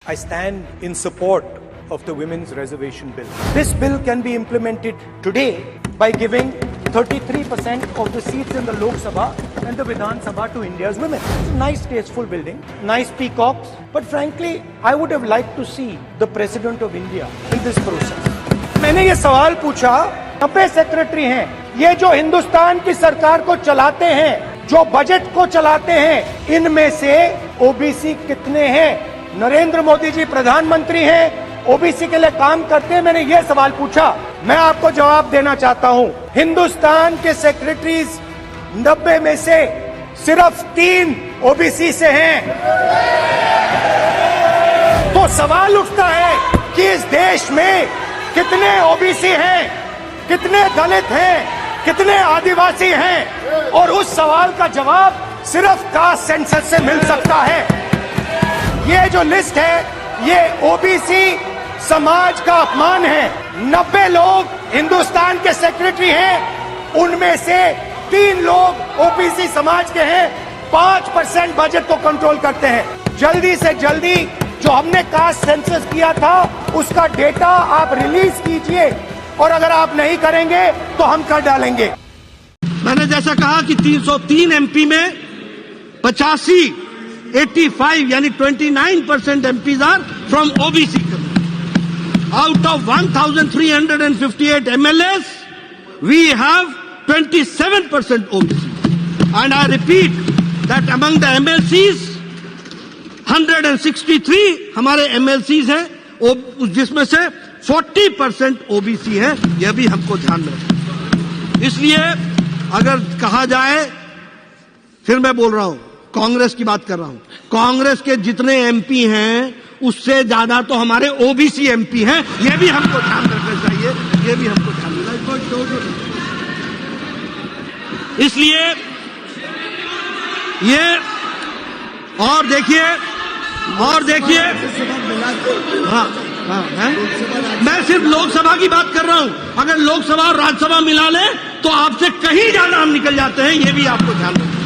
I stand in support of the Women's Reservation Bill. This bill can be implemented today by giving 33% of the seats in the Lok Sabha and the Vidhan Sabha to India's women. It's a nice, tasteful building, nice peacocks, but frankly, I would have liked to see the President of India in this process. मैंने ये सवाल पूछा, 90 secretary हैं, ये जो हिंदुस्तान की सरकार को चलाते हैं, जो बजट को चलाते हैं, इनमें से ओबीसी कितने हैं? नरेंद्र मोदी जी प्रधानमंत्री हैं, ओबीसी के लिए काम करते हैं। मैंने ये सवाल पूछा, मैं आपको जवाब देना चाहता हूं। हिंदुस्तान के सेक्रेटरीज 90 में से सिर्फ 3 ओबीसी से हैं। तो सवाल उठता है कि इस देश में कितने ओबीसी हैं, कितने दलित हैं, कितने आदिवासी हैं, और उस सवाल का जवाब सिर्फ कास्ट सेंसस से मिल सकता है। ये जो लिस्ट है, ये ओबीसी समाज का अपमान है। 90 लोग हिंदुस्तान के सेक्रेटरी हैं, उनमें से 3 लोग ओबीसी समाज के हैं, 5% बजट को कंट्रोल करते हैं। जल्दी से जल्दी जो हमने कास्ट सेंसस किया था, उसका डेटा आप रिलीज कीजिए, और अगर आप नहीं करेंगे तो हम कर डालेंगे। मैंने जैसा कहा कि 303 एमपी में 85 यानी 29% MPs are from OBC community. Out of 1,358 MLAs, we have 27% OBC. And I repeat that among the MLCs, 163 हमारे MLCs हैं, जिसमें से 40% OBC है। यह भी हमको ध्यान में रखना। इसलिए अगर कहा जाए, फिर मैं बोल रहा हूं, कांग्रेस की बात कर रहा हूं, कांग्रेस के जितने एमपी हैं उससे ज्यादा तो हमारे ओबीसी एमपी हैं। यह भी हमको ध्यान रखना चाहिए, यह भी हमको ध्यान रखना चाहिए। इसलिए ये और देखिए हाँ, मैं सिर्फ लोकसभा की बात कर रहा हूं। अगर लोकसभा और राज्यसभा मिला ले तो आपसे कहीं ज्यादा हम निकल जाते हैं। यह भी आपको ध्यान रखना।